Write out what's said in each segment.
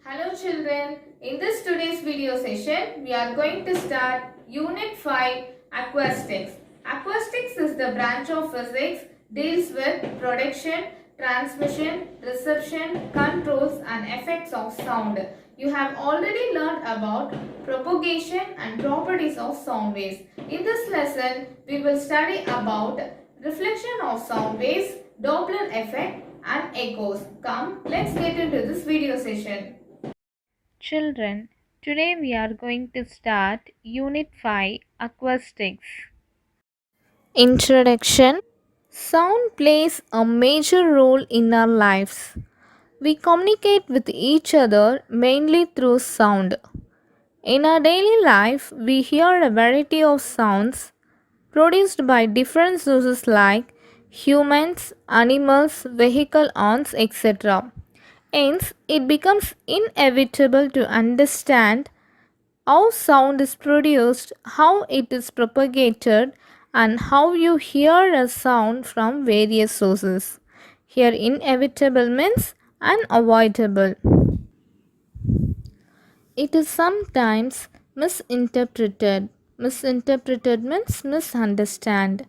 Hello children, in this today's video session, we are going to start Unit 5 Acoustics. Acoustics is the branch of physics deals with production, transmission, reception, controls and effects of sound. You have already learned about propagation and properties of sound waves. In this lesson, we will study about reflection of sound waves, Doppler effect and echoes. Come, let's get into this video session. Children, today we are going to start Unit 5 Acoustics. Introduction. Sound plays a major role in our lives. We communicate with each other mainly through sound. In our daily life, we hear a variety of sounds produced by different sources like humans, animals, vehicle horns, etc. Hence, it becomes inevitable to understand how sound is produced, how it is propagated, and how you hear a sound from various sources. Here, inevitable means unavoidable. It is sometimes misinterpreted. Misinterpreted means misunderstand.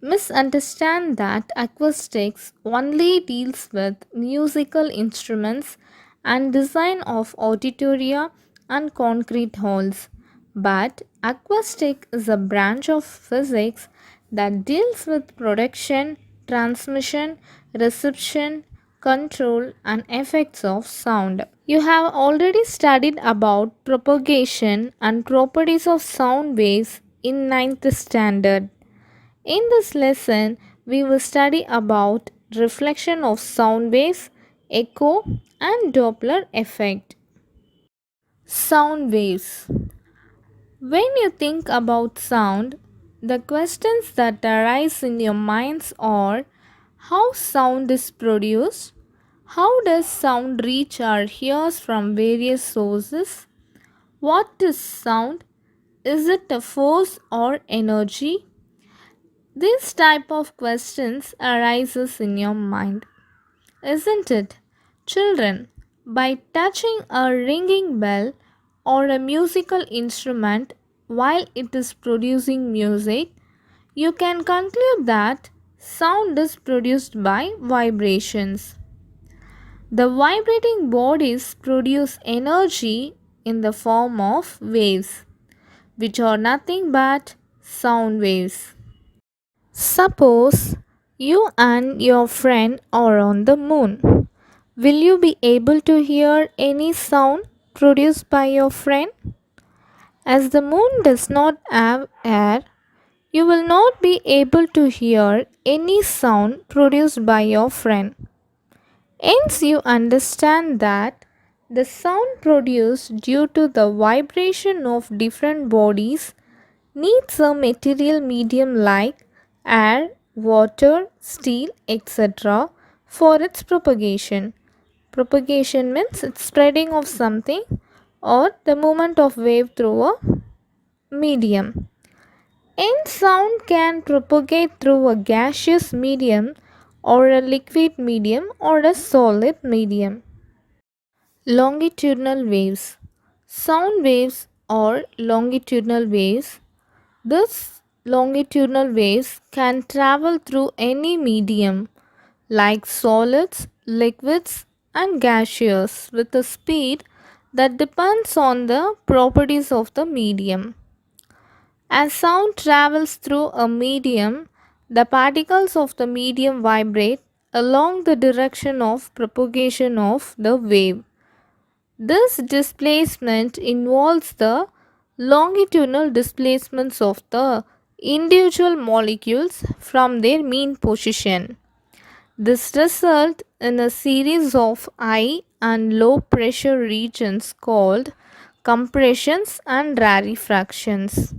Misunderstand that acoustics only deals with musical instruments and design of auditoria and concrete halls. But acoustic is a branch of physics that deals with production, transmission, reception, control and effects of sound. You have already studied about propagation and properties of sound waves in ninth standard. In this lesson, we will study about reflection of sound waves, echo and Doppler effect. Sound waves. When you think about sound, the questions that arise in your minds are how sound is produced, how does sound reach our ears from various sources, what is sound, is it a force or energy? This type of questions arises in your mind, isn't it? Children, by touching a ringing bell or a musical instrument while it is producing music, you can conclude that sound is produced by vibrations. The vibrating bodies produce energy in the form of waves, which are nothing but sound waves. Suppose you and your friend are on the moon. Will you be able to hear any sound produced by your friend? As the moon does not have air, you will not be able to hear any sound produced by your friend. Hence, you understand that the sound produced due to the vibration of different bodies needs a material medium like air, water, steel, etc. for its propagation. Propagation means it's spreading of something or the movement of wave through a medium. And sound can propagate through a gaseous medium or a liquid medium or a solid medium. Longitudinal waves. Sound waves or longitudinal waves. These longitudinal waves can travel through any medium like solids, liquids, and gaseous with a speed that depends on the properties of the medium. As sound travels through a medium, the particles of the medium vibrate along the direction of propagation of the wave. This displacement involves the longitudinal displacements of the individual molecules from their mean position. This results in a series of high and low pressure regions called compressions and rarefactions.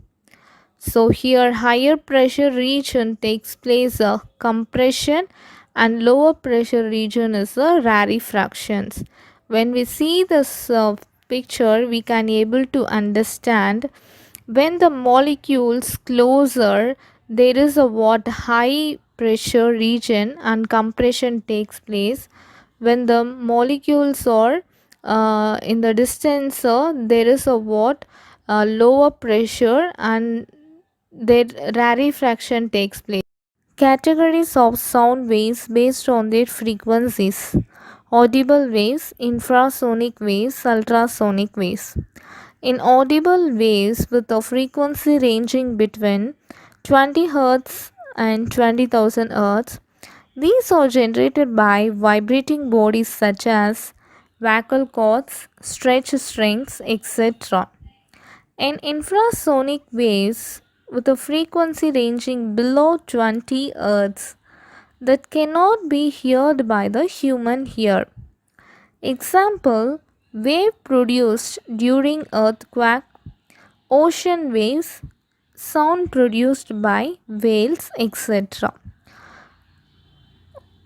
So here higher pressure region takes place a compression and lower pressure region is a rarefactions. When we see this picture, we can able to understand when the molecules closer, there is a what high pressure region and compression takes place. When the molecules are in the distance there is a what lower pressure and their rarefaction takes place. Categories of sound waves based on their frequencies: audible waves, infrasonic waves, ultrasonic waves. In audible waves with a frequency ranging between 20 Hz and 20,000 Hz, these are generated by vibrating bodies such as vocal cords, stretch strings, etc. In infrasonic waves with a frequency ranging below 20 Hz that cannot be heard by the human ear. Example: wave produced during earthquake, ocean waves, sound produced by whales, etc.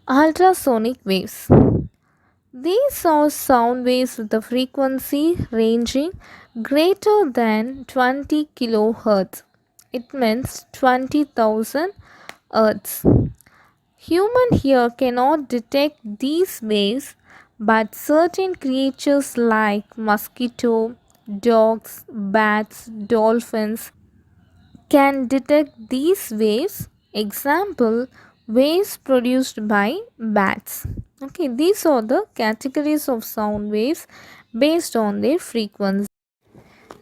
Ultrasonic waves. These are sound waves with a frequency ranging greater than 20 kHz. It means 20,000 Hz. Human ear cannot detect these waves, but certain creatures like mosquito, dogs, bats, dolphins can detect these waves. Example: waves produced by bats. Okay, these are the categories of sound waves based on their frequency.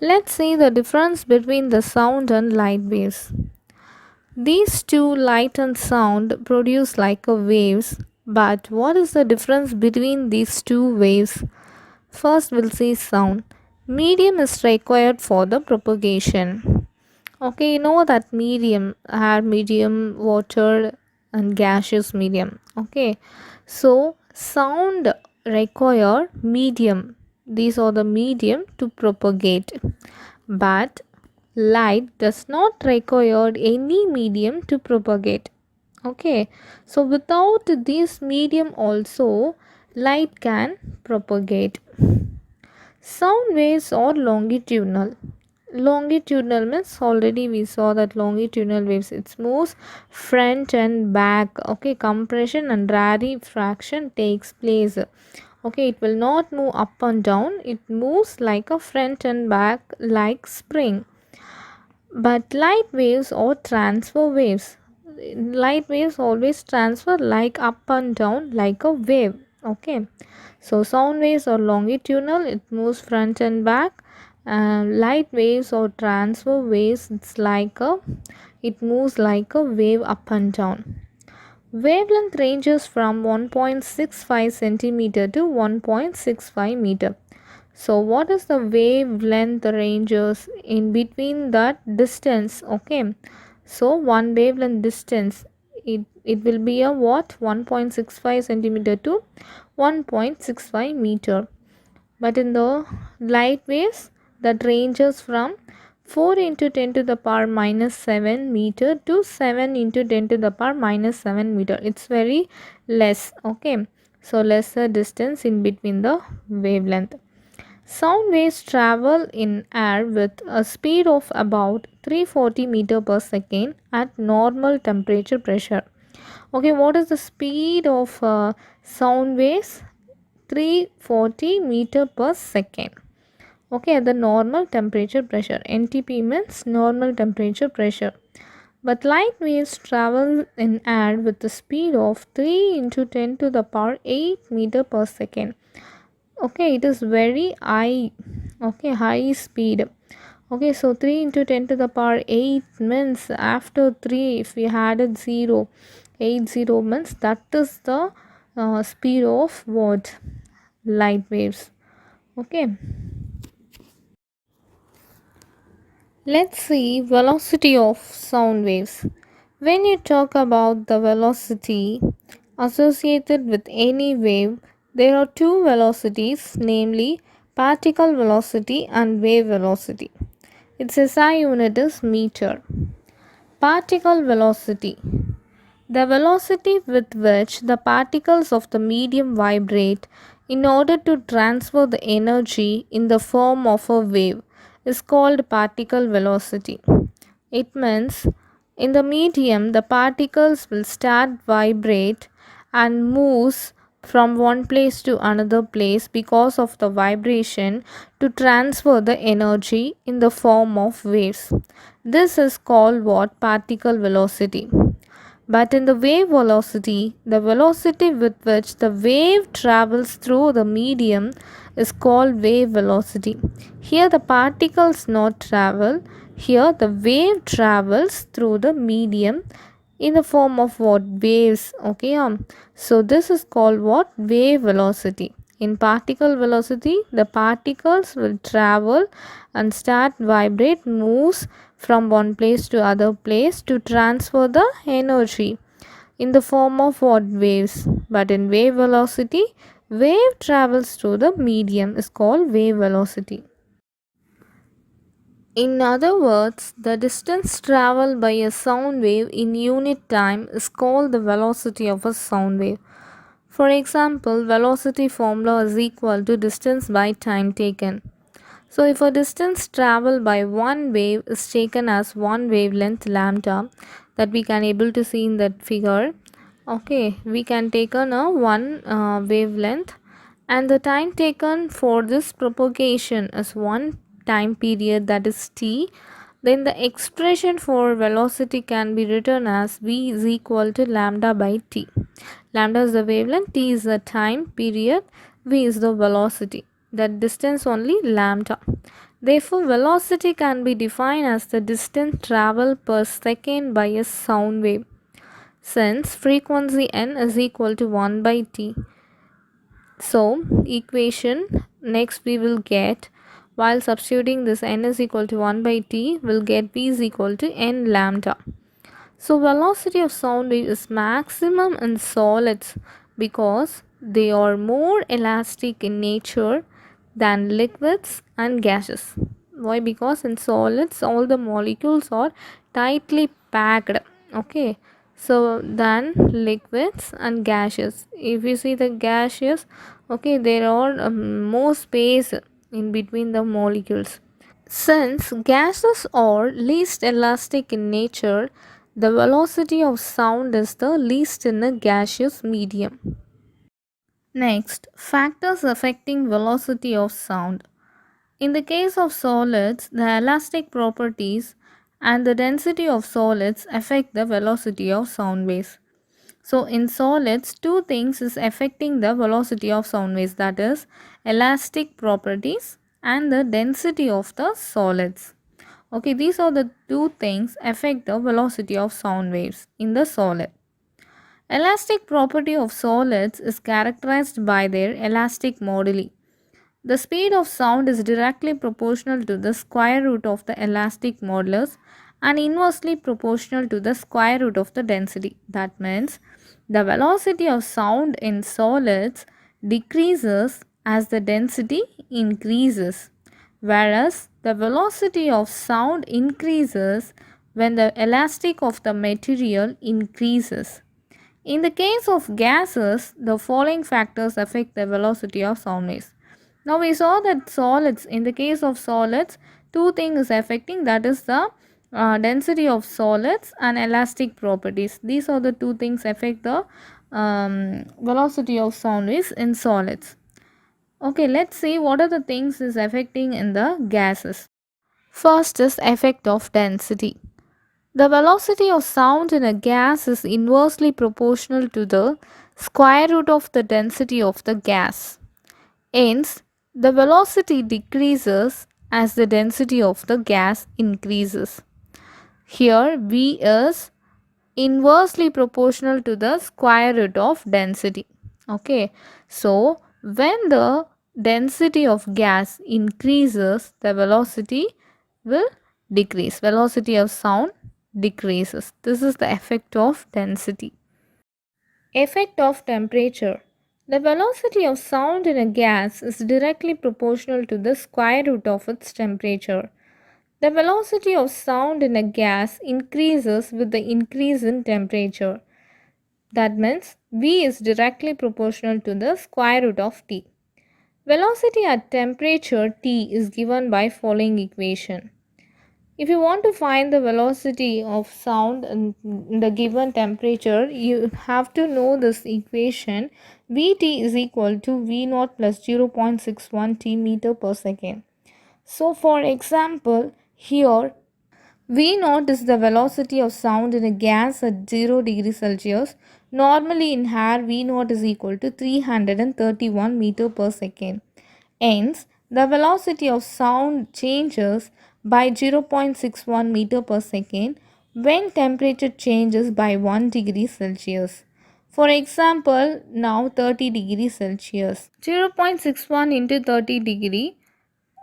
Let's see the difference between the sound and light waves. These two, light and sound, produce like a waves, but what is the difference between these two waves? First, we'll see sound. Medium is required for the propagation. Okay, you know that medium, air medium, water, and gaseous medium. Okay, so sound require medium. These are the medium to propagate, but light does not require any medium to propagate. Okay, so without this medium also, light can propagate. Sound waves are longitudinal. Longitudinal means already we saw that longitudinal waves, it moves front and back. Okay, compression and rarefaction takes place. Okay, it will not move up and down, it moves like a front and back like spring. But light waves or transfer waves, light waves always transfer like up and down like a wave. Okay, so sound waves are longitudinal, it moves front and back. Light waves or transfer waves, it moves like a wave up and down. Wavelength ranges from 1.65 centimeter to 1.65 meter. So what is the wavelength ranges in between that distance? Okay, so one wavelength distance, it will be a what, 1.65 centimeter to 1.65 meter. But in the light waves, that ranges from 4 into 10 to the power minus 7 meter to 7 into 10 to the power minus 7 meter. It's very less. Okay, so lesser distance in between the wavelength. Sound waves travel in air with a speed of about 340 meter per second at normal temperature pressure. Okay, what is the speed of sound waves? 340 meter per second. Okay, at the normal temperature pressure. NTP means normal temperature pressure. But light waves travel in air with the speed of 3 into 10 to the power 8 meter per second. Okay, it is very high. Okay, high speed. Okay, so 3 into 10 to the power 8 means after 3 if we added 0, 80 means that is the speed of what? Light waves. Okay, let's see velocity of sound waves. When you talk about the velocity associated with any wave, there are two velocities, namely particle velocity and wave velocity. Its SI unit is meter. Particle velocity. The velocity with which the particles of the medium vibrate in order to transfer the energy in the form of a wave is called particle velocity. It means in the medium the particles will start vibrate and moves from one place to another place because of the vibration to transfer the energy in the form of waves. This is called what? Particle velocity. But in the wave velocity, the velocity with which the wave travels through the medium is called wave velocity. Here the particles not travel, here the wave travels through the medium in the form of what? Waves. Okay, so this is called what? Wave velocity. In particle velocity, the particles will travel and start vibrate, moves from one place to other place to transfer the energy in the form of what? Waves. But in wave velocity, wave travels through the medium is called wave velocity. In other words, the distance traveled by a sound wave in unit time is called the velocity of a sound wave. For example, velocity formula is equal to distance by time taken. So if a distance traveled by one wave is taken as one wavelength lambda, that we can able to see in that figure, okay, we can take on a one wavelength, and the time taken for this propagation is one time period, that is t. Then the expression for velocity can be written as v is equal to lambda by t. Lambda is the wavelength, t is the time period, v is the velocity. That distance only lambda. Therefore, velocity can be defined as the distance traveled per second by a sound wave. Since frequency n is equal to 1 by t. So, equation next we will get, while substituting this n is equal to 1 by t, will get v is equal to n lambda. So velocity of sound wave is maximum in solids because they are more elastic in nature than liquids and gases. Why? Because in solids all the molecules are tightly packed. Okay. So than liquids and gaseous. If you see the gaseous, okay, there are more space in between the molecules. Since gases are least elastic in nature, the velocity of sound is the least in a gaseous medium. Next, factors affecting velocity of sound. In the case of solids, the elastic properties and the density of solids affect the velocity of sound waves. So in solids, two things is affecting the velocity of sound waves, that is elastic properties and the density of the solids. Okay, these are the two things affect the velocity of sound waves in the solid. Elastic property of solids is characterized by their elastic moduli. The speed of sound is directly proportional to the square root of the elastic modulus and inversely proportional to the square root of the density. That means the velocity of sound in solids decreases as the density increases, whereas the velocity of sound increases when the elastic of the material increases. In the case of gases, the following factors affect the velocity of sound waves. Now we saw that solids, in the case of solids, two things is affecting, that is the density of solids and elastic properties. These are the two things affect the velocity of sound waves in solids. Okay, let's see what are the things is affecting in the gases. First is effect of density. The velocity of sound in a gas is inversely proportional to the square root of the density of the gas. Hence, the velocity decreases as the density of the gas increases. Here, V is inversely proportional to the square root of density. Okay, so when the density of gas increases, the velocity will decrease. Velocity of sound decreases. This is the effect of density. Effect of temperature. The velocity of sound in a gas is directly proportional to the square root of its temperature. The velocity of sound in a gas increases with the increase in temperature. That means V is directly proportional to the square root of T. Velocity at temperature T is given by following equation. If you want to find the velocity of sound in the given temperature, you have to know this equation. Vt is equal to V naught plus 0.61 t meter per second. So for example, here V naught is the velocity of sound in a gas at 0 degrees Celsius. Normally in air, V naught is equal to 331 meter per second. Hence, the velocity of sound changes by 0.61 meter per second when temperature changes by 1 degree Celsius. For example, now 30 degrees Celsius. 0.61 into 30 degree,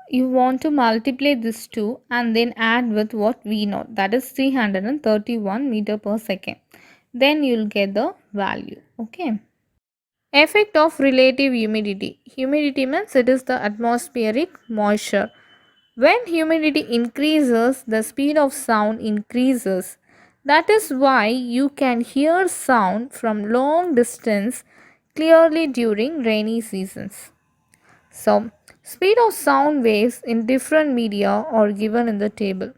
you want to multiply this two and then add with what we know, that is 331 meter per second. Then you'll get the value. Okay. Effect of relative humidity. Humidity means it is the atmospheric moisture. When humidity increases, the speed of sound increases. That is why you can hear sound from long distance clearly during rainy seasons. So, speed of sound waves in different media are given in the table.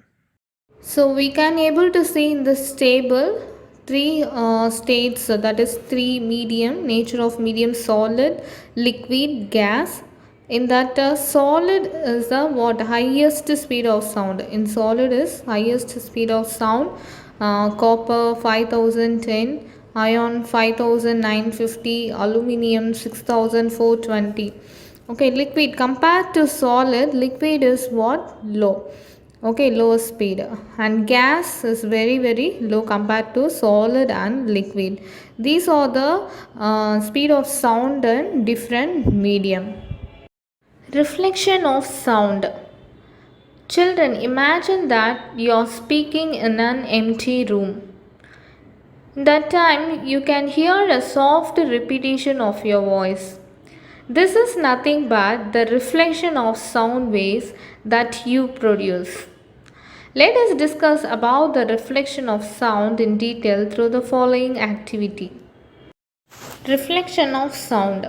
So we can able to see in this table three states, that is three medium, nature of medium, solid, liquid, gas. In that solid is the what highest speed of sound. In solid is highest speed of sound. Copper 5010, iron 5950, aluminium 6420. Okay, liquid compared to solid, liquid is what? Low. Okay, low speed, and gas is very low compared to solid and liquid. These are the speed of sound in different medium. Reflection of sound. Children, imagine that you are speaking in an empty room. That time you can hear a soft repetition of your voice. This is nothing but the reflection of sound waves that you produce. Let us discuss about the reflection of sound in detail through the following activity. Reflection of sound.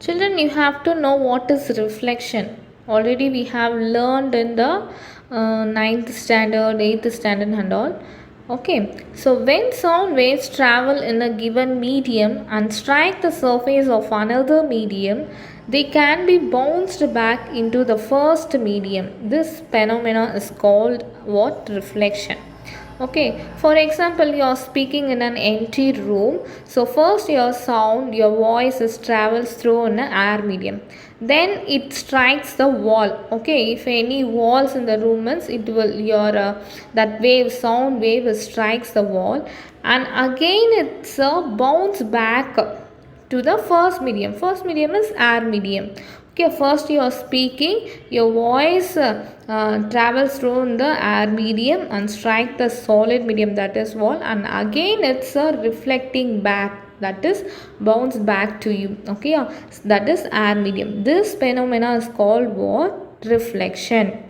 Children, you have to know what is reflection. Already we have learned in the 9th standard, 8th standard and all. Okay, so when sound waves travel in a given medium and strike the surface of another medium, they can be bounced back into the first medium. This phenomena is called what? Reflection. Okay, for example, you are speaking in an empty room. So first your sound, your voice is travels through an air medium. Then it strikes the wall. Okay, if any walls in the room means it will your that wave, sound wave strikes the wall, and again it's a bounce back to the first medium. First medium is air medium. Okay, first you are speaking, your voice travels through the air medium and strike the solid medium, that is wall, and again it's a reflecting back, that is bounce back to you. Okay, that is air medium. This phenomena is called what? Reflection.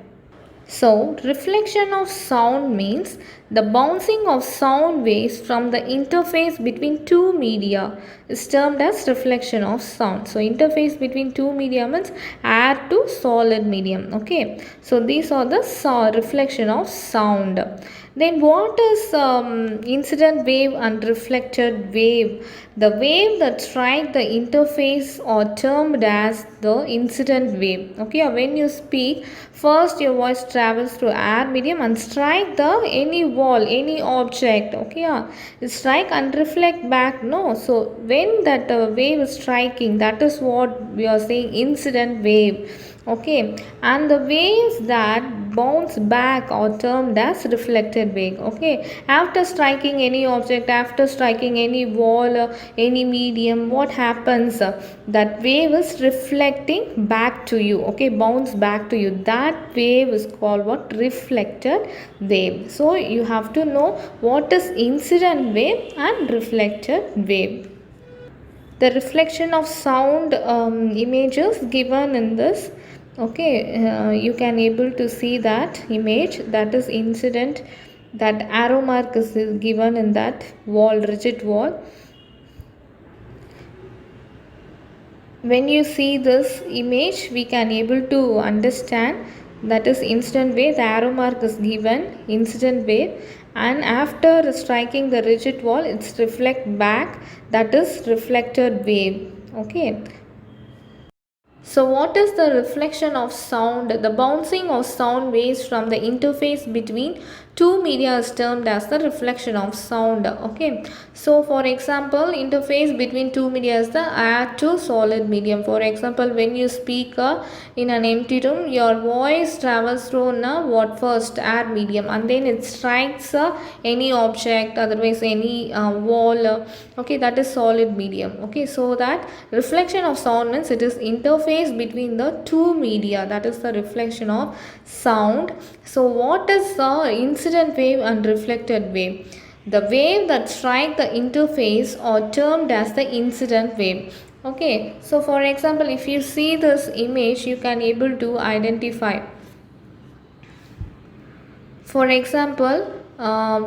So, reflection of sound means the bouncing of sound waves from the interface between two media is termed as reflection of sound. So, interface between two media means air to solid medium. Okay. So, these are the reflection of sound. Then what is incident wave and reflected wave? The wave that strike the interface are termed as the incident wave. Okay, when you speak, first your voice travels through air medium and strike the any wall, any object. Okay, it strike and reflect back. No, so when that wave is striking, that is what we are saying incident wave. Okay, and the waves that bounce back are termed as reflected wave. Okay, after striking any object, after striking any wall, any medium, what happens? That wave is reflecting back to you. Okay, bounce back to you. That wave is called what? Reflected wave. So you have to know what is incident wave and reflected wave. The reflection of sound images given in this. Okay, you can able to see that image, that is incident, that arrow mark is given in that wall, rigid wall. When you see this image, we can able to understand that is incident wave. The arrow mark is given incident wave, and after striking the rigid wall it's reflect back, that is reflected wave. Okay, so what is the reflection of sound? The bouncing of sound waves from the interface between two media is termed as the reflection of sound. Okay, so for example, interface between two media is the air to solid medium. For example, when you speak in an empty room, your voice travels through what first air medium, and then it strikes any object, otherwise any wall. Okay, that is solid medium. Okay, so that reflection of sound means it is interface between the two media, that is the reflection of sound. So what is the incident wave and reflected wave? The wave that strike the interface are termed as the incident wave. Okay, so for example, if you see this image, you can able to identify. For example,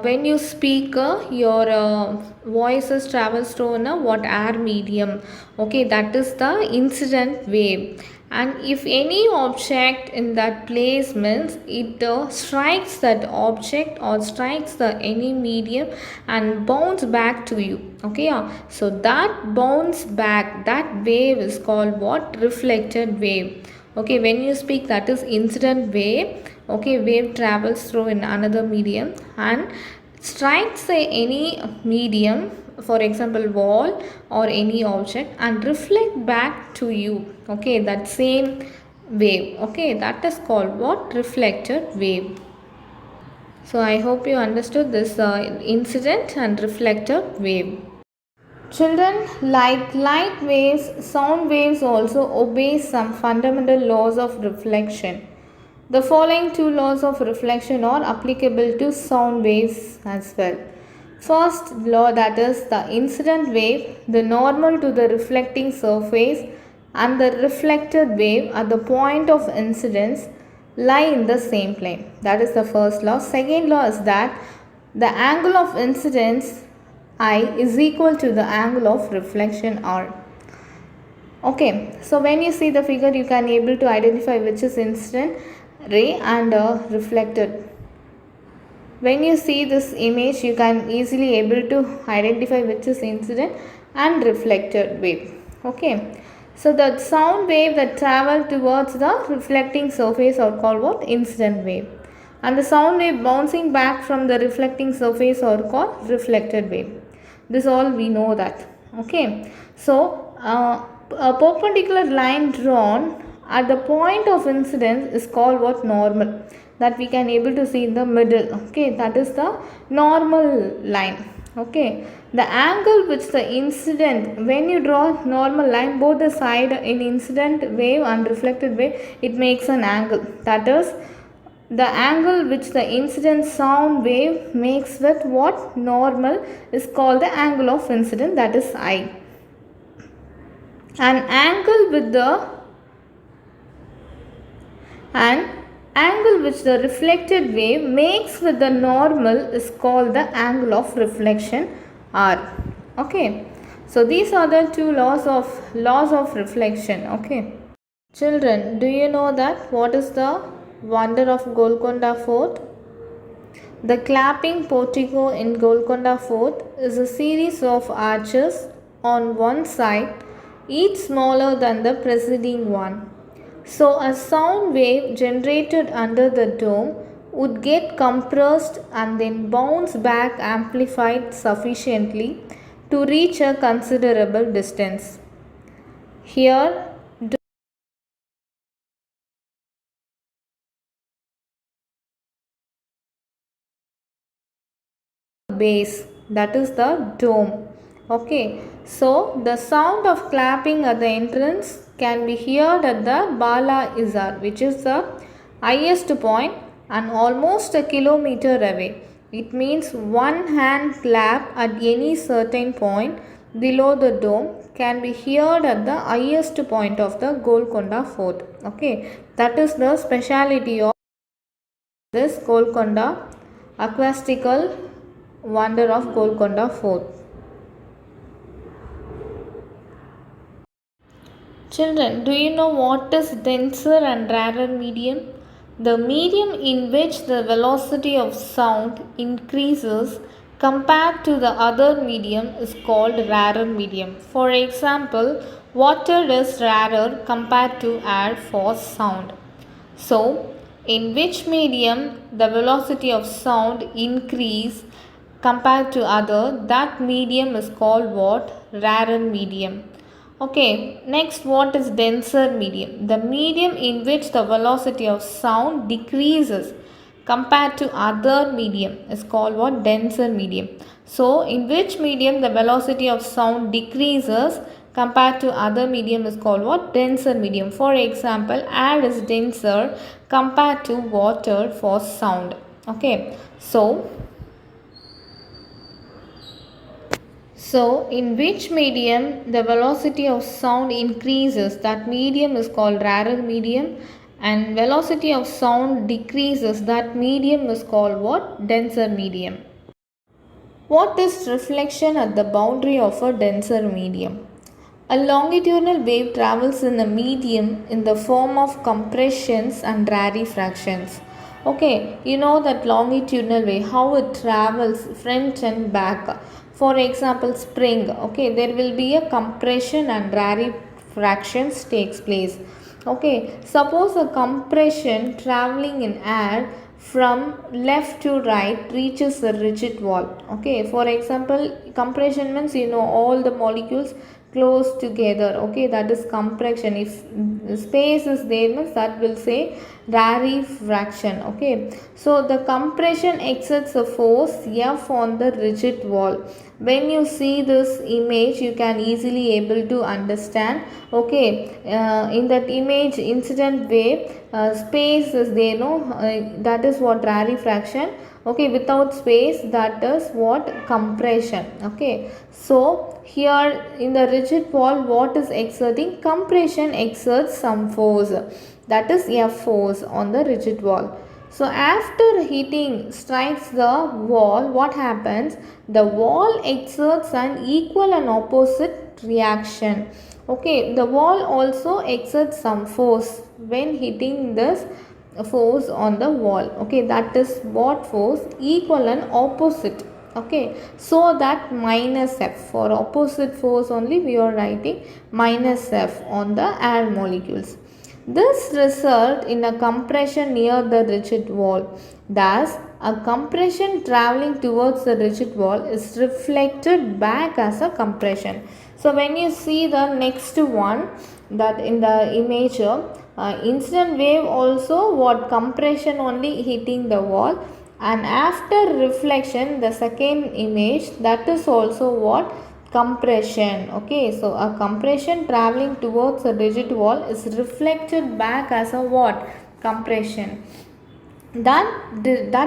when you speak, your voices travels through what air medium. Okay, that is the incident wave. And if any object in that place means it strikes that object or strikes the any medium and bounce back to you. Okay, so that bounce back, that wave is called what? Reflected wave. Okay, when you speak, that is incident wave. Okay, wave travels through in another medium and strikes any medium, for example wall or any object, and reflect back to you. Okay, that same wave. Okay, that is called what? Reflected wave. So I hope you understood this incident and reflected wave. Children, like light waves, sound waves also obey some fundamental laws of reflection. The following two laws of reflection are applicable to sound waves as well. First law, that is the incident wave, the normal to the reflecting surface and the reflected wave at the point of incidence lie in the same plane. That is the first law. Second law is that the angle of incidence I is equal to the angle of reflection R. Okay, so when you see the figure, you can able to identify which is incident ray and reflected. When you see this image, you can easily able to identify which is incident and reflected wave. Okay, so the sound wave that travel towards the reflecting surface are called what? Incident wave, and the sound wave bouncing back from the reflecting surface are called reflected wave. This all we know that. Okay, so a perpendicular line drawn at the point of incidence is called what? Normal, that we can able to see in the middle. Okay, that is the normal line. Okay, the angle which the incident, when you draw normal line, both the side in incident wave and reflected wave, it makes an angle, that is the angle which the incident sound wave makes with what? Normal is called the angle of incidence, that is I. An angle which the reflected wave makes with the normal is called the angle of reflection R. Okay, so these are the two laws of reflection. Okay, children, do you know that what is the wonder of Golconda Fort? The clapping portico in Golconda Fort is a series of arches on one side, each smaller than the preceding one. So a sound wave generated under the dome would get compressed and then bounce back amplified sufficiently to reach a considerable distance. Here, base, that is the dome. Okay, so the sound of clapping at the entrance can be heard at the Bala Izar, which is the highest point and almost a kilometer away. It means one hand clap at any certain point below the dome can be heard at the highest point of the Golconda Fort. Okay, that is the speciality of this Golconda acoustical wonder of Golconda Fort. Children, do you know what is denser and rarer medium? The medium in which the velocity of sound increases compared to the other medium is called rarer medium. For example, water is rarer compared to air for sound. So, in which medium the velocity of sound increase compared to other, that medium is called what? Rarer medium. Okay, next, what is denser medium? The medium in which the velocity of sound decreases compared to other medium is called what? Denser medium. So, in which medium the velocity of sound decreases compared to other medium is called what? Denser medium. For example, air is denser compared to water for sound. Okay, so, in which medium the velocity of sound increases, that medium is called rarer medium, and velocity of sound decreases, that medium is called what? Denser medium. What is reflection at the boundary of a denser medium? A longitudinal wave travels in a medium in the form of compressions and rarefactions. Okay, you know that longitudinal wave, how it travels front and back. For example, spring. Okay, there will be a compression and rarefactions takes place. Okay, suppose a compression traveling in air from left to right reaches a rigid wall. Okay, for example, compression means all the molecules close together. Okay, that is compression. If space is there means that will say rarefaction. Okay, so the compression exerts a force F on the rigid wall. When you see this image, you can easily able to understand. Okay, in that image, incident wave, space is there, that is what rarefaction. Okay, without space, that is what compression. Okay, so here in the rigid wall, what is exerting? Compression exerts some force, that is F force on the rigid wall. So after heating strikes the wall, what happens? The wall exerts an equal and opposite reaction. Okay, the wall also exerts some force when hitting this force on the wall. Okay, that is what force? Equal and opposite. Okay, so that minus F, for opposite force only we are writing minus F on the air molecules. This result in a compression near the rigid wall. Thus, a compression traveling towards the rigid wall is reflected back as a compression. So, when you see the next one, that in the image, incident wave also what? Compression only hitting the wall, and after reflection, the second image, that is also what? Compression. Okay, so a compression traveling towards a rigid wall is reflected back as a what? Compression. That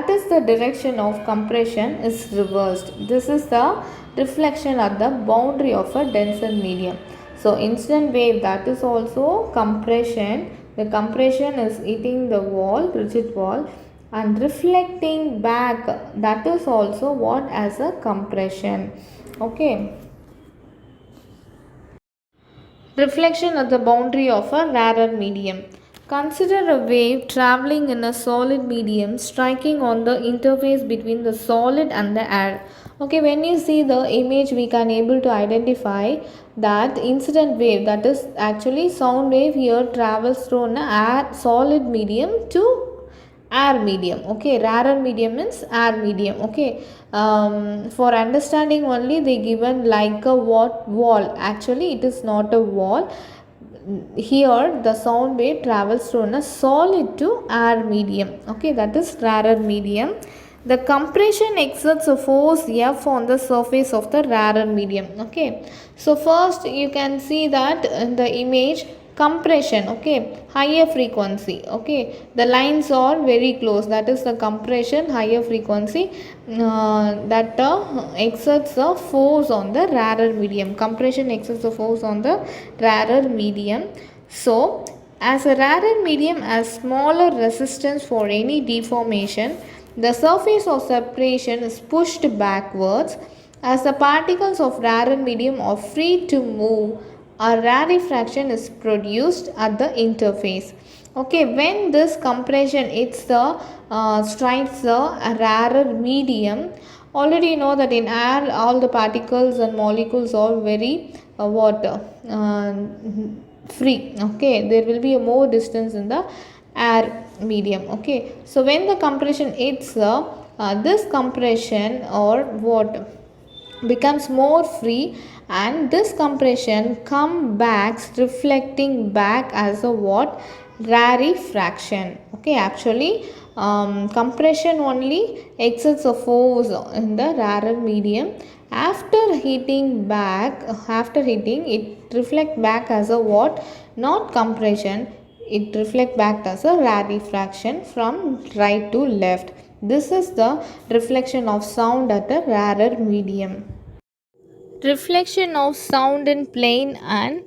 is the direction of compression is reversed. This is the reflection at the boundary of a denser medium. So incident wave, that is also compression. The compression is hitting the wall, rigid wall, and reflecting back, that is also what? As a compression. Okay. Reflection at the boundary of a rarer medium. Consider a wave traveling in a solid medium striking on the interface between the solid and the air. Okay, when you see the image, we can able to identify that incident wave, that is actually sound wave, here travels through an air solid medium to air medium. Okay, rarer medium means air medium. Okay, for understanding only they given like a wall. Actually it is not a wall. Here the sound wave travels through a solid to air medium. Okay, that is rarer medium. The compression exerts a force F on the surface of the rarer medium. Okay, so first you can see that in the image, compression. Okay, higher frequency. Okay, the lines are very close, that is the compression, higher frequency, that exerts a force on the rarer medium. Compression exerts a force on the rarer medium. So as a rarer medium has smaller resistance for any deformation, the surface of separation is pushed backwards. As the particles of rarer medium are free to move, a rarefaction is produced at the interface. Okay, when this compression it's the strikes the rarer medium, already you know that in air all the particles and molecules are very water free. Okay, there will be a more distance in the air medium. Okay, so when the compression hits the this compression or what becomes more free, and this compression come back reflecting back as a what rarefaction. Okay, actually compression only exerts a force in the rarer medium. After heating it reflect back as a what, not compression, it reflect back as a rarefaction from right to left. This is the reflection of sound at a rarer medium. Reflection of sound in plane and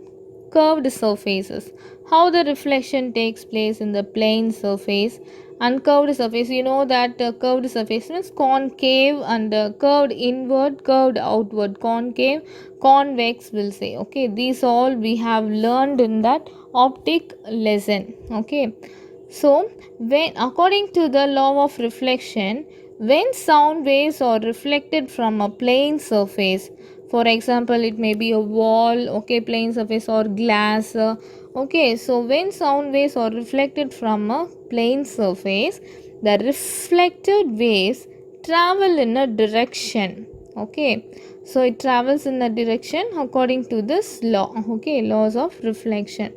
curved surfaces. How the reflection takes place in the plane surface and curved surface. You know that curved surface means concave and curved inward, curved outward, concave, convex will say. Okay, these all we have learned in that optic lesson. Okay, so when according to the law of reflection, when sound waves are reflected from a plane surface, for example it may be a wall, okay, plane surface or glass, okay, so when sound waves are reflected from a plane surface, the reflected waves travel in a direction. Okay, so it travels in a direction according to this law. Okay, laws of reflection.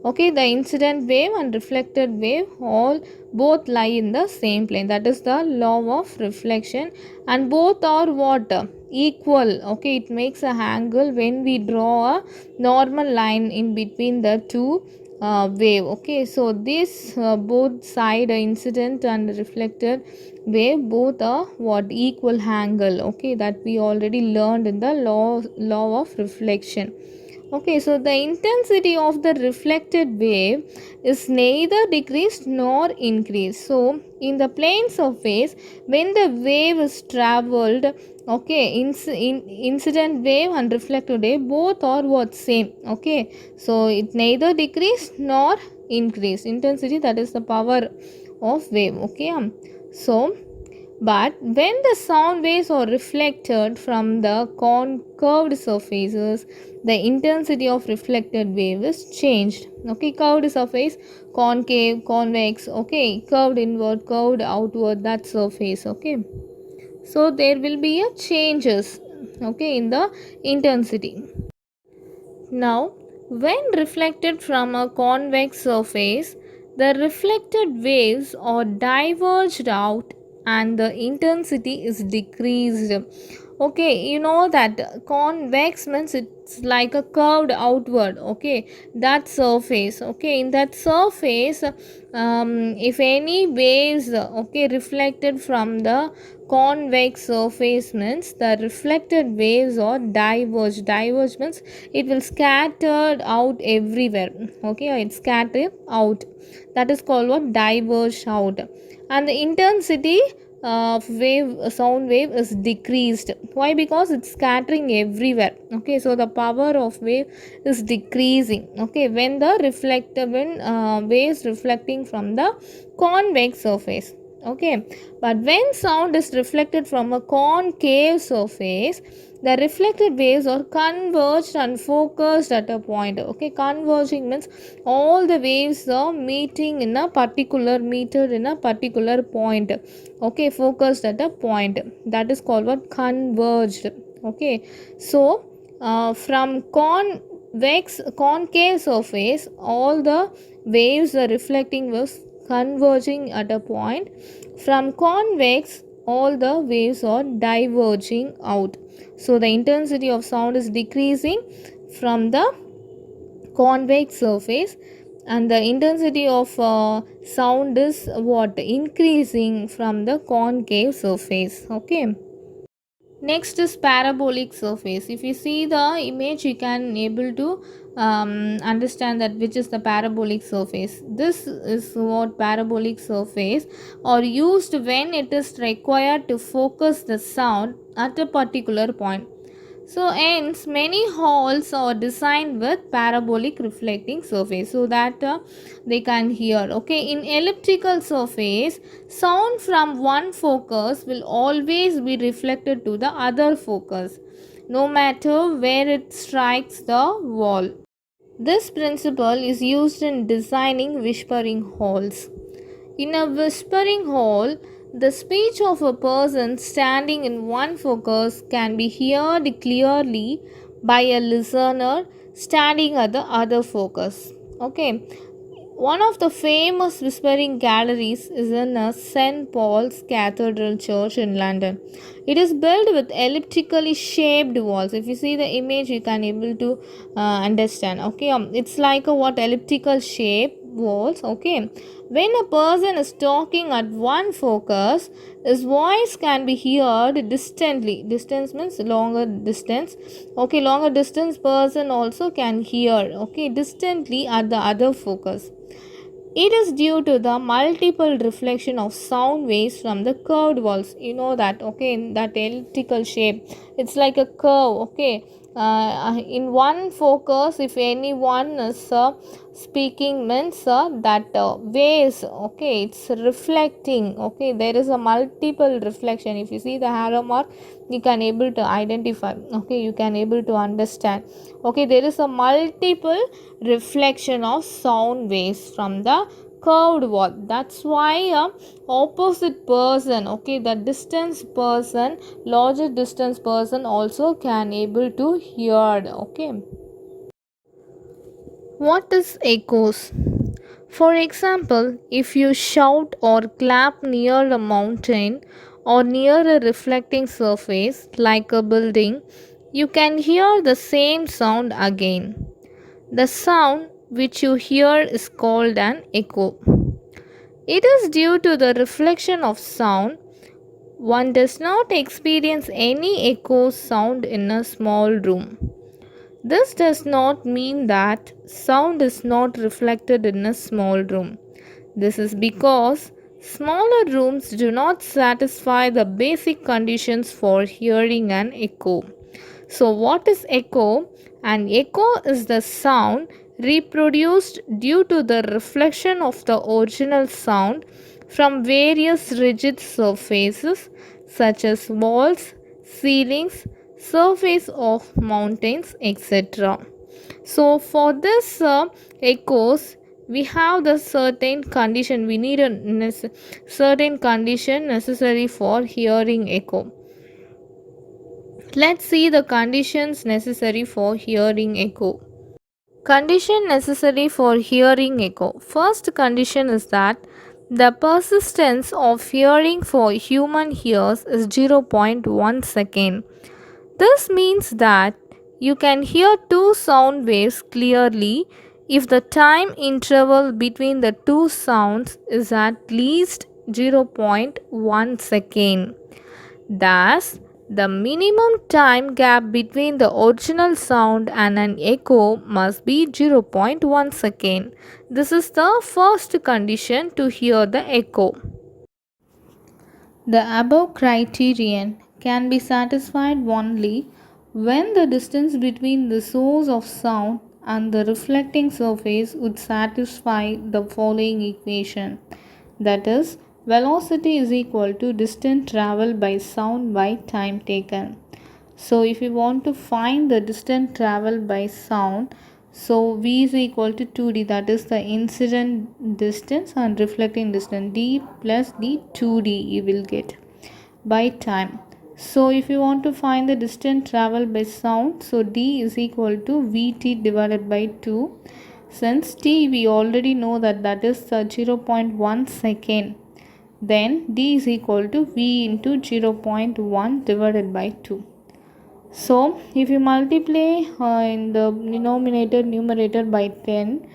Okay, the incident wave and reflected wave all both lie in the same plane, that is the law of reflection, and both are what, equal. Okay, it makes a angle when we draw a normal line in between the two wave. Okay, so this both side incident and reflected wave both are what, equal angle. Okay, that we already learned in the law of reflection. Okay, so the intensity of the reflected wave is neither decreased nor increased. So, in the plane surface, when the wave is traveled, okay, incident wave and reflected wave both are what, same. Okay, so it neither decreased nor increased intensity, that is the power of wave. Okay, so but when the sound waves are reflected from the curved surfaces, the intensity of reflected wave is changed. Okay, curved surface, concave, convex, okay, curved inward, curved outward, that surface. Okay, so there will be a changes, okay, in the intensity. Now, when reflected from a convex surface, the reflected waves are diverged out and the intensity is decreased. Okay, you know that convex means it's like a curved outward. Okay, that surface. Okay, in that surface, if any waves, okay, reflected from the convex surface means the reflected waves are diverged. Diverged means it will scattered out everywhere. Okay, it's scattered out, that is called what, diverged out, and the intensity of sound wave is decreased. Why? Because it's scattering everywhere. Okay, so the power of wave is decreasing. Okay, when the reflector, when waves reflecting from the convex surface. Okay, but when sound is reflected from a concave surface, the reflected waves are converged and focused at a point. Okay, converging means all the waves are meeting in a particular meter in a particular point. Okay, focused at a point, that is called what, converged. Okay, so from concave surface, all the waves, the reflecting waves converging at a point. From convex, all the waves are diverging out. So the intensity of sound is decreasing from the convex surface, and the intensity of sound is what, increasing from the concave surface. Okay, next is parabolic surface. If you see the image, you can able to understand that which is the parabolic surface. This is what parabolic surface are used when it is required to focus the sound at a particular point. So hence many halls are designed with parabolic reflecting surface so that they can hear. Okay, in elliptical surface, sound from one focus will always be reflected to the other focus, no matter where it strikes the wall. This principle is used in designing whispering halls. In a whispering hall, the speech of a person standing in one focus can be heard clearly by a listener standing at the other focus. Okay, one of the famous whispering galleries is in a St. Paul's Cathedral Church in London. It is built with elliptically shaped walls. If you see the image, you can able to understand. Okay, it's like a what elliptical shape walls. Okay, when a person is talking at one focus, his voice can be heard distantly. Distance means longer distance. Okay, longer distance person also can hear. Okay, distantly at the other focus. It is due to the multiple reflection of sound waves from the curved walls. You know that, okay, in that elliptical shape. It's like a curve, okay. In one focus, if anyone is speaking, means that waves, okay, it's reflecting, okay. There is a multiple reflection. If you see the arrow mark, you can able to identify, okay, you can able to understand. Okay, there is a multiple reflection of sound waves from the curved wall. That's why opposite person, okay, the distance person, larger distance person also can able to hear. Okay, what is echoes? For example, if you shout or clap near a mountain or near a reflecting surface like a building, you can hear the same sound again. The sound which you hear is called an echo. It is due to the reflection of sound. One does not experience any echo sound in a small room. This does not mean that sound is not reflected in a small room. This is because smaller rooms do not satisfy the basic conditions for hearing an echo. So, what is echo? An echo is the sound reproduced due to the reflection of the original sound from various rigid surfaces such as walls, ceilings, surface of mountains, etc. So, for this echoes, we have the certain condition. We need a certain condition necessary for hearing echo. Let's see the conditions necessary for hearing echo. Condition necessary for hearing echo. First condition is that the persistence of hearing for human ears is zero point 0.1 second. This means that you can hear two sound waves clearly if the time interval between the two sounds is at least zero point 0.1 second. Thus, the minimum time gap between the original sound and an echo must be zero point 0.1 second. This is the first condition to hear the echo. The above criterion can be satisfied only when the distance between the source of sound and the reflecting surface would satisfy the following equation, that is, velocity is equal to distance traveled by sound by time taken. So if you want to find the distance traveled by sound, so V is equal to 2D, that is the incident distance and reflecting distance, D plus D 2D you will get by time. So if you want to find the distance traveled by sound, so D is equal to Vt divided by 2. Since T we already know that is 0.1 second, then D is equal to V into 0.1 divided by 2. So if you multiply in the denominator numerator by 10,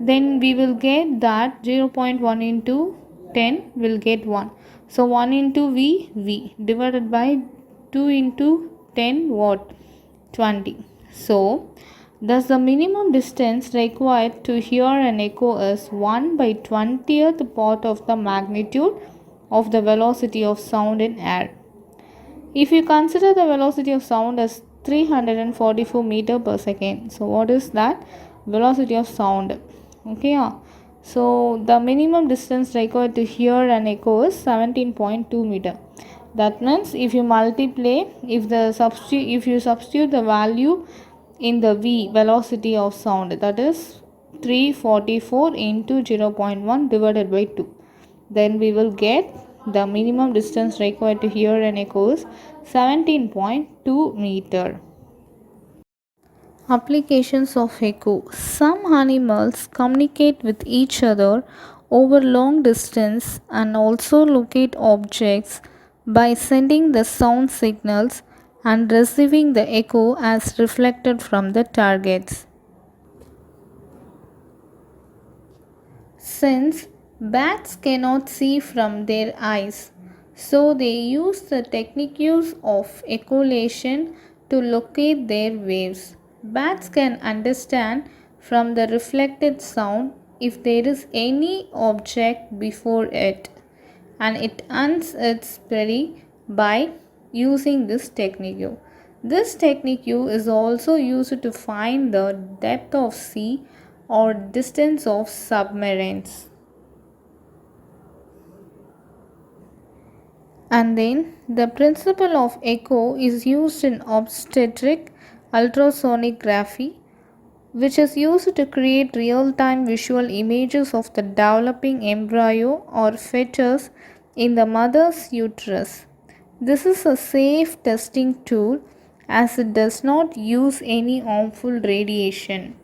then we will get that 0.1 into 10 will get 1. So 1 into V divided by 2 into 10 what? 20. So thus the minimum distance required to hear an echo is 1 by 20th part of the magnitude of the velocity of sound in air. If you consider the velocity of sound as 344 meter per second. So what is that? Velocity of sound. Okay, yeah. So the minimum distance required to hear an echo is 17.2 meter. That means if you multiply, if you substitute the value in the v, velocity of sound, that is 344 into 0.1 divided by 2, then we will get the minimum distance required to hear an echo is 17.2 meter. Applications of echo. Some animals communicate with each other over long distance and also locate objects by sending the sound signals and receiving the echo as reflected from the targets. Since bats cannot see from their eyes, so they use the techniques of echolation to locate their waves. Bats can understand from the reflected sound if there is any object before it, and it earns its prey by using this technique. This technique is also used to find the depth of sea or distance of submarines. And then the principle of echo is used in obstetric ultrasonography, which is used to create real-time visual images of the developing embryo or fetus in the mother's uterus. This is a safe testing tool as it does not use any harmful radiation.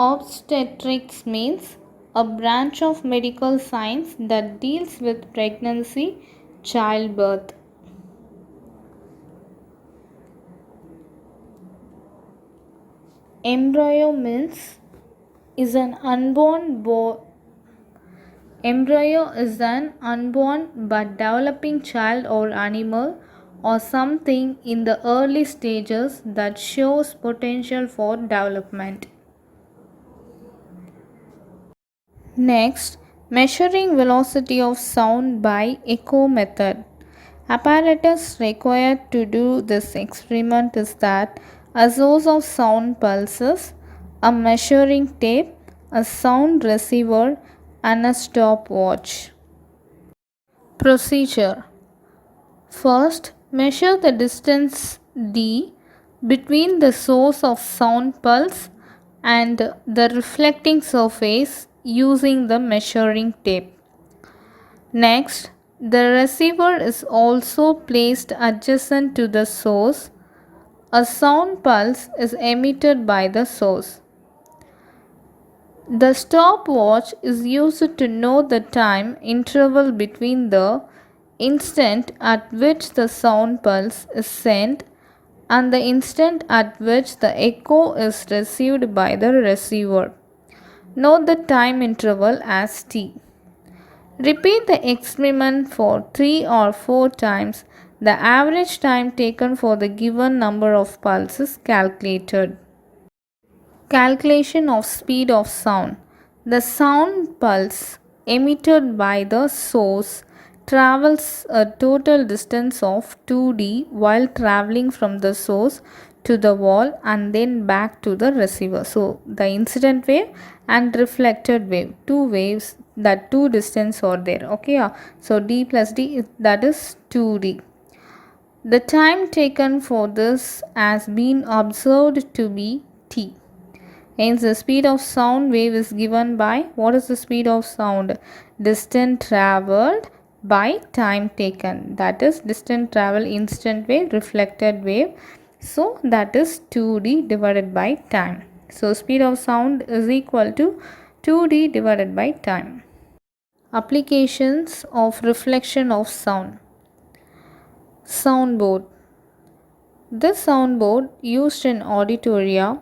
Obstetrics means a branch of medical science that deals with pregnancy, childbirth. Embryo means is an unborn Embryo is an unborn but developing child or animal or something in the early stages that shows potential for development. Next, measuring velocity of sound by echo method. Apparatus required to do this experiment is that a source of sound pulses, a measuring tape, a sound receiver, and a stopwatch. Procedure. First, measure the distance d between the source of sound pulse and the reflecting surface using the measuring tape. Next, the receiver is also placed adjacent to the source. A sound pulse is emitted by the source. The stopwatch is used to know the time interval between the instant at which the sound pulse is sent and the instant at which the echo is received by the receiver. Note the time interval as t. Repeat the experiment for 3 or 4 times. The average time taken for the given number of pulses calculated. Calculation of speed of sound. The sound pulse emitted by the source travels a total distance of 2d while traveling from the source to the wall and then back to the receiver. So the incident wave and reflected wave, two waves, that two distance are there. Okay, so d plus d, that is 2d. The time taken for this has been observed to be t. Hence, the speed of sound wave is given by, what is the speed of sound? Distance traveled by time taken. That is distance travel, instant wave, reflected wave. So, that is 2d divided by time. So, speed of sound is equal to 2d divided by time. Applications of reflection of sound. Soundboard. This soundboard used in auditoria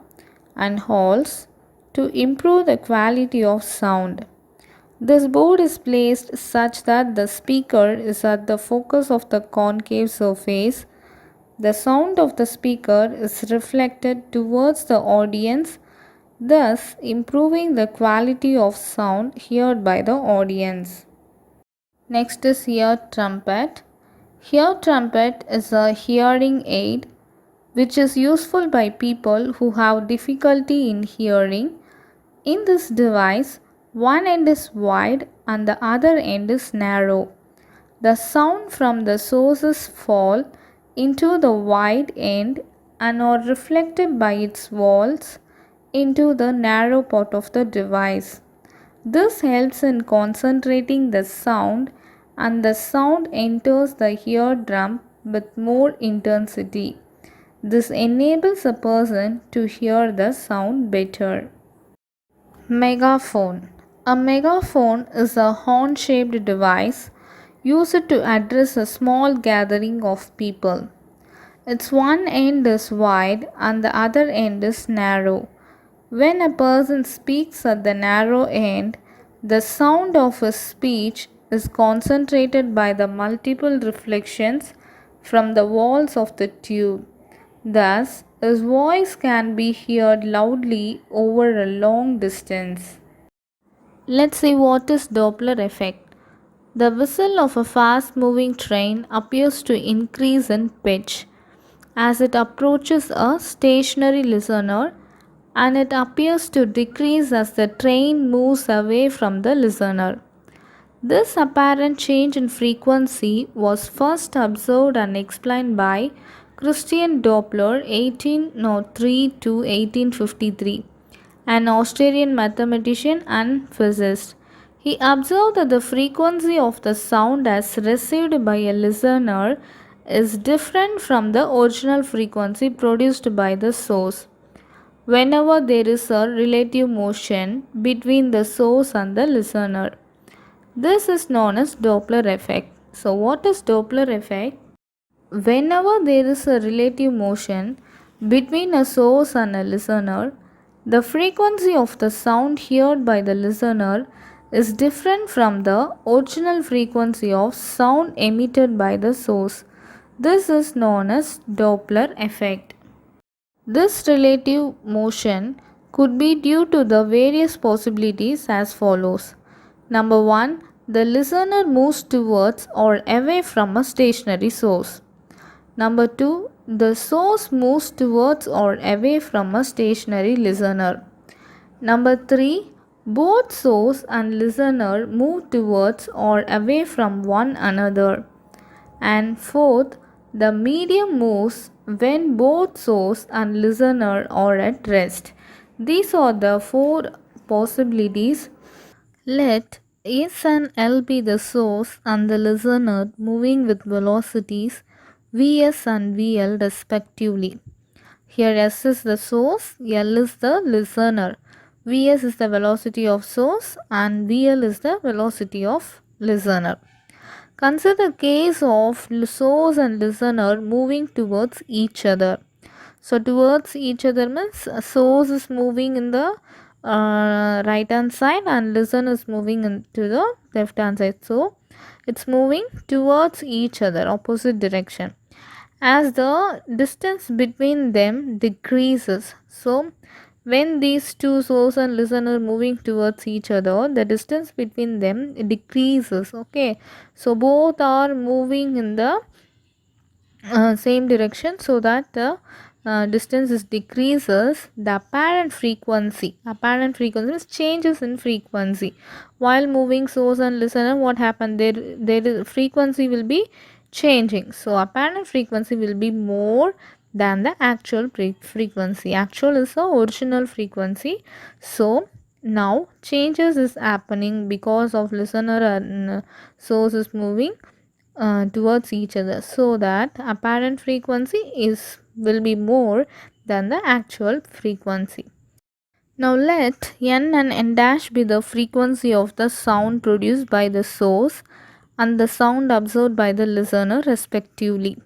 and halls to improve the quality of sound. This board is placed such that the speaker is at the focus of the concave surface. The sound of the speaker is reflected towards the audience, thus improving the quality of sound heard by the audience. Next is ear trumpet. Ear trumpet is a hearing aid which is useful by people who have difficulty in hearing. In this device, one end is wide and the other end is narrow. The sound from the sources fall into the wide end and are reflected by its walls into the narrow part of the device. This helps in concentrating the sound and the sound enters the eardrum with more intensity. This enables a person to hear the sound better. Megaphone. A megaphone is a horn shaped device used to address a small gathering of people. Its one end is wide and the other end is narrow. When a person speaks at the narrow end, the sound of his speech is concentrated by the multiple reflections from the walls of the tube. Thus, his voice can be heard loudly over a long distance. Let's see what is Doppler effect. The whistle of a fast moving train appears to increase in pitch as it approaches a stationary listener, and it appears to decrease as the train moves away from the listener. This apparent change in frequency was first observed and explained by Christian Doppler 1803 to 1853, an Austrian mathematician and physicist. He observed that the frequency of the sound as received by a listener is different from the original frequency produced by the source whenever there is a relative motion between the source and the listener. This is known as Doppler effect. So, what is Doppler effect? Whenever there is a relative motion between a source and a listener, the frequency of the sound heard by the listener is different from the original frequency of sound emitted by the source. This is known as Doppler effect. This relative motion could be due to the various possibilities as follows. Number 1. The listener moves towards or away from a stationary source. Number 2. The source moves towards or away from a stationary listener. Number 3. Both source and listener move towards or away from one another. And fourth, the medium moves when both source and listener are at rest. These are the four possibilities. Let S and L be the source and the listener moving with velocities Vs and Vl respectively. Here S is the source, L is the listener. Vs is the velocity of source and Vl is the velocity of listener. Consider the case of source and listener moving towards each other. So towards each other means source is moving in the right hand side and listener is moving into the left hand side. So it's moving towards each other, opposite direction. As the distance between them decreases, so when these two source and listener moving towards each other, the distance between them decreases. Okay, so both are moving in the same direction, so that the distance is decreases. The apparent frequency is changes in frequency while moving source and listener. What happened there frequency will be changing, so apparent frequency will be more than the actual frequency. Actual is the original frequency. So now changes is happening because of listener and source is moving towards each other, so that apparent frequency will be more than the actual frequency. Now let n and n dash be the frequency of the sound produced by the source and the sound absorbed by the listener respectively.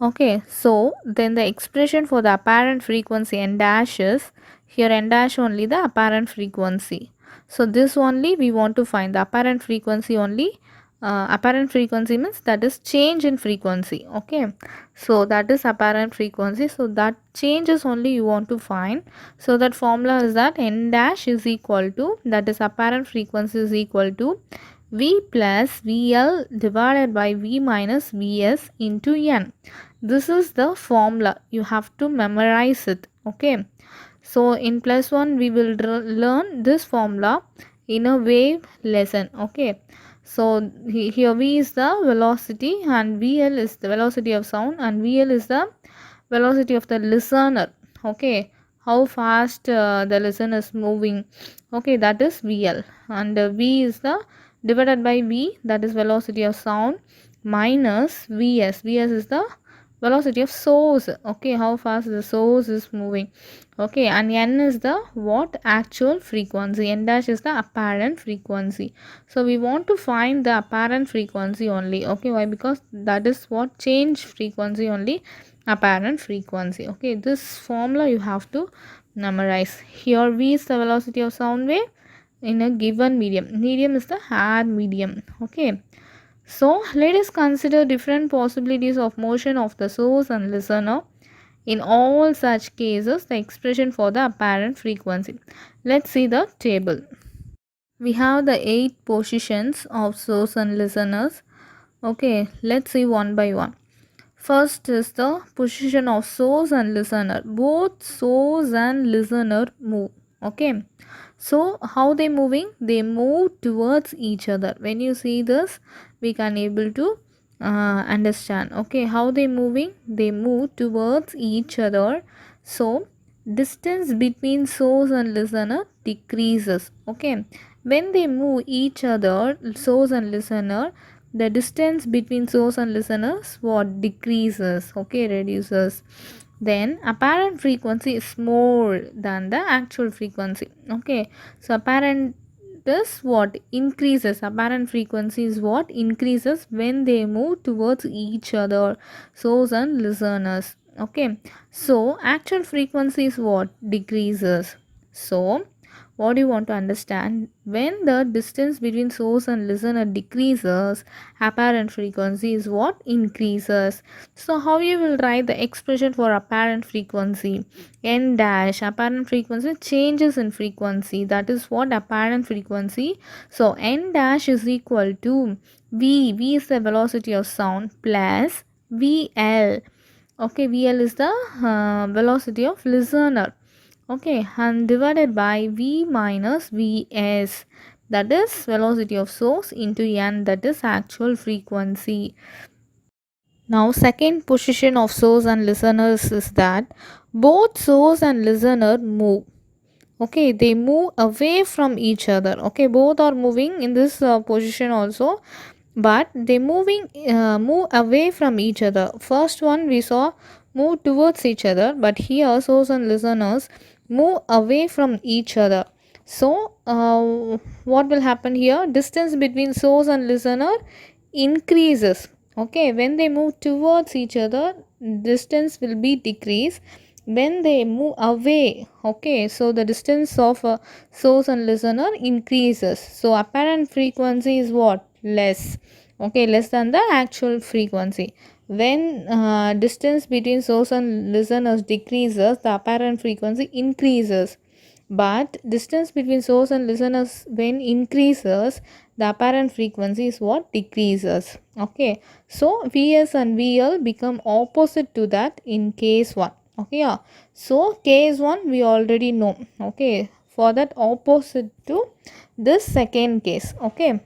Okay, so then the expression for the apparent frequency n dash is, here n dash only the apparent frequency. So this only we want to find the apparent frequency only. Apparent frequency means that is change in frequency. Okay, so that is apparent frequency. So that changes only you want to find. So that formula is that n dash is equal to, that is apparent frequency is equal to V plus VL divided by V minus Vs into n. This is the formula. You have to memorize it. Okay. So in plus 1 we will learn this formula in a wave lesson. Okay. So here V is the velocity and VL is the velocity of sound and VL is the velocity of the listener. Okay. How fast the listener is moving. Okay, that is VL, and V is the divided by V, that is velocity of sound, minus Vs. Vs is the velocity of source. Okay, how fast the source is moving. Okay, and n is the what actual frequency. N dash is the apparent frequency. So we want to find the apparent frequency only. Okay, why? Because that is what change frequency only, apparent frequency. Okay, this formula you have to memorize. Here V is the velocity of sound wave in a given medium. Medium is the air medium. Okay, so let us consider different possibilities of motion of the source and listener. In all such cases, the expression for the apparent frequency. Let's see the table. We have the 8 positions of source and listeners. Okay, let's see one by one. First is the position of source and listener. Both source and listener move. Okay, so how they moving? They move towards each other. When you see this, we can able to understand. Okay, how they moving? They move towards each other. So distance between source and listener decreases. Okay, when they move each other, source and listener, the distance between source and listeners what decreases. Okay, reduces. Then apparent frequency is more than the actual frequency. Okay, so apparent is what increases. Apparent frequency is what increases when they move towards each other, source and listeners. Okay, so actual frequency is what decreases. So what do you want to understand? When the distance between source and listener decreases, apparent frequency is what increases. So how you will write the expression for apparent frequency? N dash, apparent frequency changes in frequency. That is what apparent frequency. So N dash is equal to V is the velocity of sound, plus VL. Okay, VL is the velocity of listener. Okay, and divided by V minus Vs, that is velocity of source, into n, that is actual frequency. Now second position of source and listeners is that both source and listener move. Okay, they move away from each other. Okay, both are moving in this position also, but they move away from each other. First one we saw move towards each other, but here source and listeners move away from each other. So what will happen here? Distance between source and listener increases. Okay, when they move towards each other, distance will be decreased. When they move away, okay, so the distance of source and listener increases. So apparent frequency is what? Less. Okay, less than the actual frequency. When distance between source and listeners decreases, the apparent frequency increases. But distance between source and listeners when increases, the apparent frequency is what? Decreases. Okay, so Vs and VL become opposite to that in case 1. Okay, yeah. So case 1 we already know. Okay, for that opposite to this second case. Okay,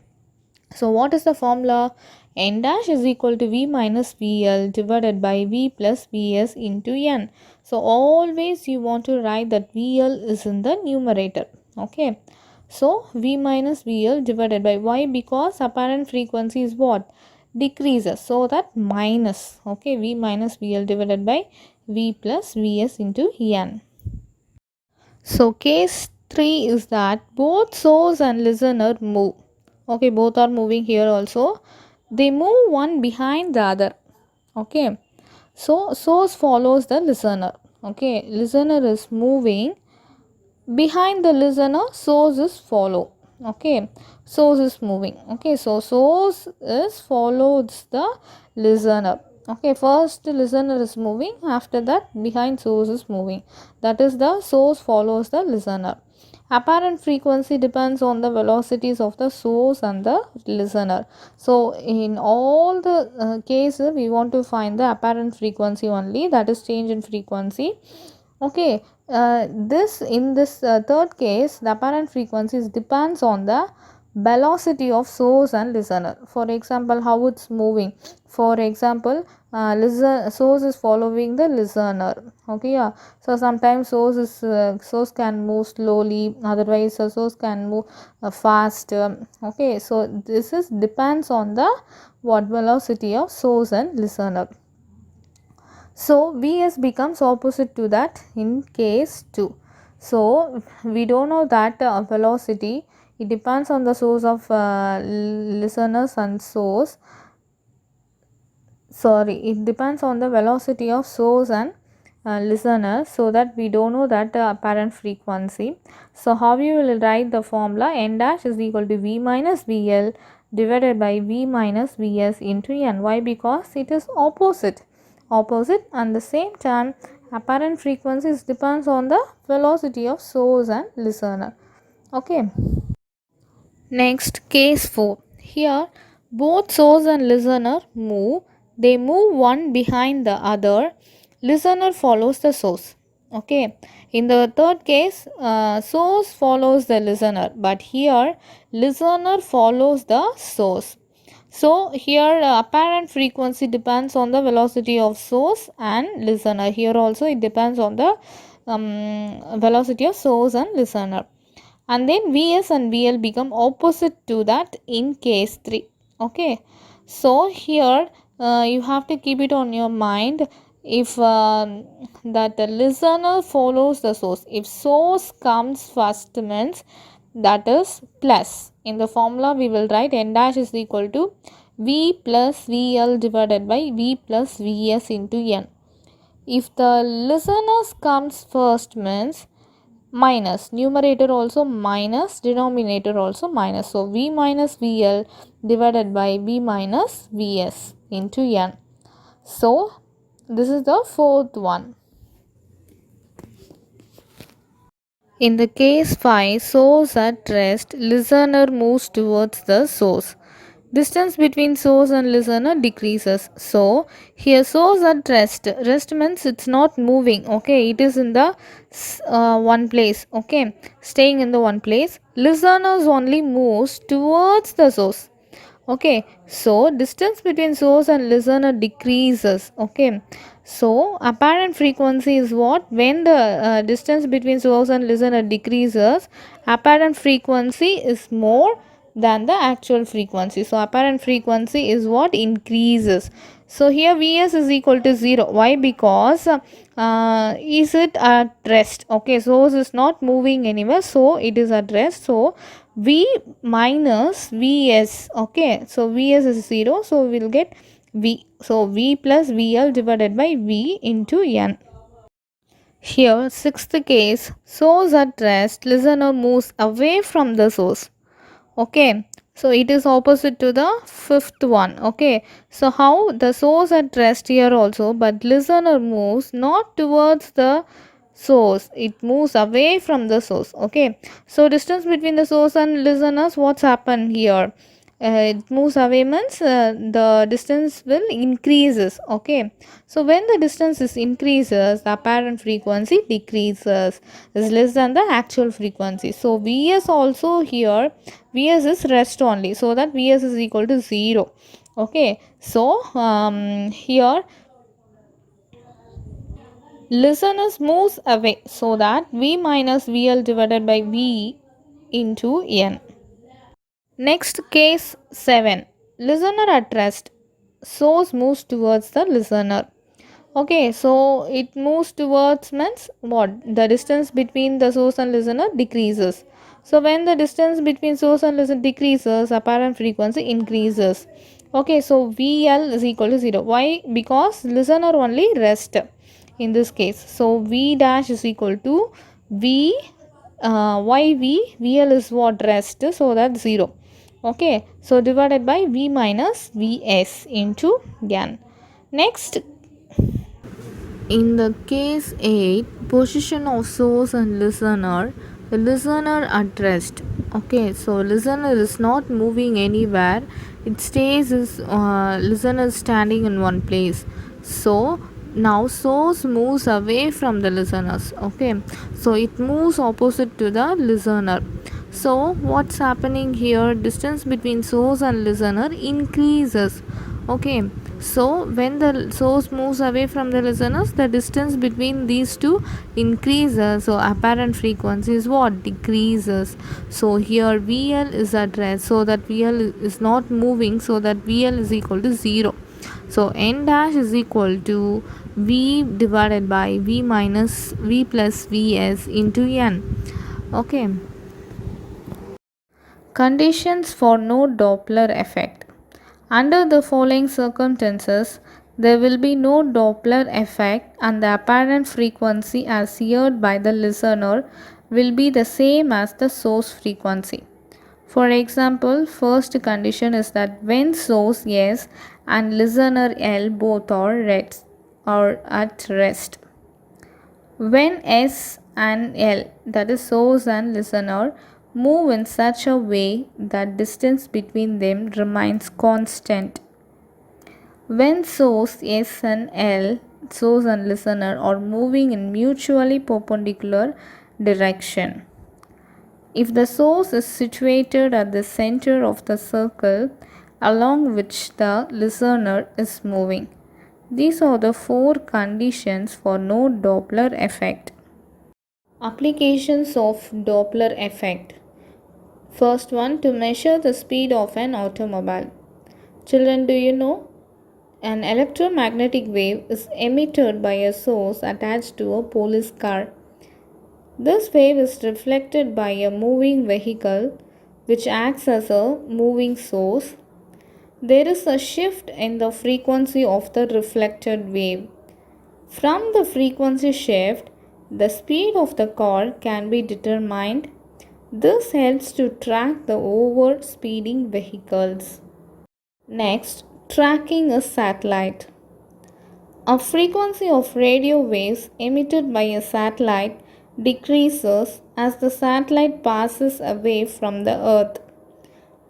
so what is the formula? N dash is equal to V minus VL divided by V plus Vs into N. So always you want to write that VL is in the numerator. Okay, so V minus VL divided by Y, because apparent frequency is what? Decreases. So that minus. Okay, V minus VL divided by V plus Vs into N. So case 3 is that both source and listener move. Okay, both are moving here also. They move one behind the other. Okay, so source follows the listener. Okay, listener is moving behind the listener, source is follow. Okay, source is moving. Okay, so source is follows the listener. Okay, first the listener is moving, after that behind source is moving, that is the source follows the listener. Apparent frequency depends on the velocities of the source and the listener. So in all the cases we want to find the apparent frequency only, that is change in frequency. Okay, this in this third case, the apparent frequencies depends on the velocity of source and listener. For example, how it's moving. For example, source is following the listener. Okay, yeah. So sometimes source can move slowly, otherwise the source can move fast. Okay, so this is depends on the what velocity of source and listener. So Vs becomes opposite to that in case 2. So we don't know that velocity, it depends on the source of listeners and source. Sorry, it depends on the velocity of source and listener, so that we don't know that apparent frequency. So how you will write the formula? N dash is equal to V minus VL divided by V minus Vs into N. Why? Because it is opposite and the same time apparent frequencies depends on the velocity of source and listener. Okay, next case 4. Here both source and listener move, they move one behind the other, listener follows the source. Okay, in the third case source follows the listener, but here listener follows the source. So here apparent frequency depends on the velocity of source and listener. Here also it depends on the velocity of source and listener. And then Vs and Vl become opposite to that in case 3. Okay. So here you have to keep it on your mind. If that the listener follows the source, if source comes first means that is plus. In the formula we will write N dash is equal to V plus VL divided by V plus Vs into N. If the listeners comes first means minus, numerator also minus, denominator also minus. So V minus VL divided by V minus Vs into N. So this is the fourth one. In the case 5, source at rest, listener moves towards the source. Distance between source and listener decreases. So here source at rest. Rest means it's not moving. Okay, it is in the one place. Okay, staying in the one place. Listeners only moves towards the source. Okay, so distance between source and listener decreases. Okay, so apparent frequency is what? When the distance between source and listener decreases, apparent frequency is more than the actual frequency. So apparent frequency is what? Increases. So here Vs is equal to 0. Why? Because is it at rest? Okay, source is not moving anywhere, so it is at rest. So V minus Vs. Okay, so Vs is 0, so we will get V. So V plus VL divided by V into N. Here, sixth case, source at rest, listener moves away from the source. Okay, so it is opposite to the fifth one. Okay, so how the source at rest here also, but listener moves not towards the source, it moves away from the source. Okay, so distance between the source and listeners, what's happened here? It moves away means the distance will increases. Okay, so when the distance is increases, the apparent frequency decreases, is less than the actual frequency. So Vs also here, Vs is rest only, so that Vs is equal to 0. Okay, so here listeners moves away, so that V minus VL divided by V into N. Next case 7. Listener at rest. Source moves towards the listener. Okay, so it moves towards means what? The distance between the source and listener decreases. So when the distance between source and listener decreases, apparent frequency increases. Okay, so VL is equal to 0. Why? Because listener only rest in this case. So V dash is equal to V YV, VL is what? Rest, so that's 0. Okay, so divided by V minus Vs into N. Next, in the case 8, position of source and listener, the listener at rest. Okay, so listener is not moving anywhere, it stays is listener standing in one place. So now source moves away from the listeners. Okay, so it moves opposite to the listener. So what's happening here? Distance between source and listener increases. Okay, so when the source moves away from the listeners, the distance between these two increases. So apparent frequency is what? Decreases. So here VL is at rest, so that VL is not moving, so that VL is equal to 0. So N dash is equal to V divided by V minus V plus Vs into N. Okay. Conditions for no Doppler effect. Under the following circumstances, there will be no Doppler effect and the apparent frequency as heard by the listener will be the same as the source frequency. For example, first condition is that when source S and listener L both are at rest. When S and L, that is source and listener, move in such a way that distance between them remains constant. When source S and L, source and listener, are moving in mutually perpendicular direction. If the source is situated at the center of the circle along which the listener is moving. These are the 4 conditions for no Doppler effect. Applications of Doppler effect. First one, to measure the speed of an automobile. Children, do you know? An electromagnetic wave is emitted by a source attached to a police car. This wave is reflected by a moving vehicle which acts as a moving source. There is a shift in the frequency of the reflected wave. From the frequency shift, the speed of the car can be determined. This helps to track the over-speeding vehicles. Next, tracking a satellite. A frequency of radio waves emitted by a satellite decreases as the satellite passes away from the Earth.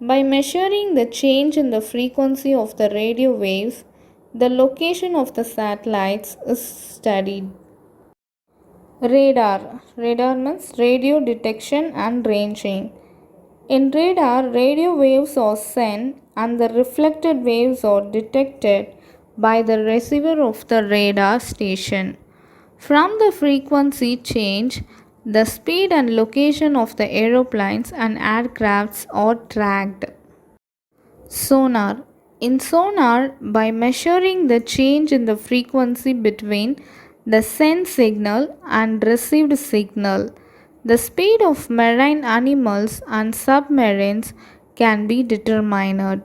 By measuring the change in the frequency of the radio waves, the location of the satellites is studied. Radar. Radar means radio detection and ranging. In radar, radio waves are sent and the reflected waves are detected by the receiver of the radar station. From the frequency change, the speed and location of the aeroplanes and aircrafts are tracked. Sonar. In sonar, by measuring the change in the frequency between the sent signal and received signal, the speed of marine animals and submarines can be determined.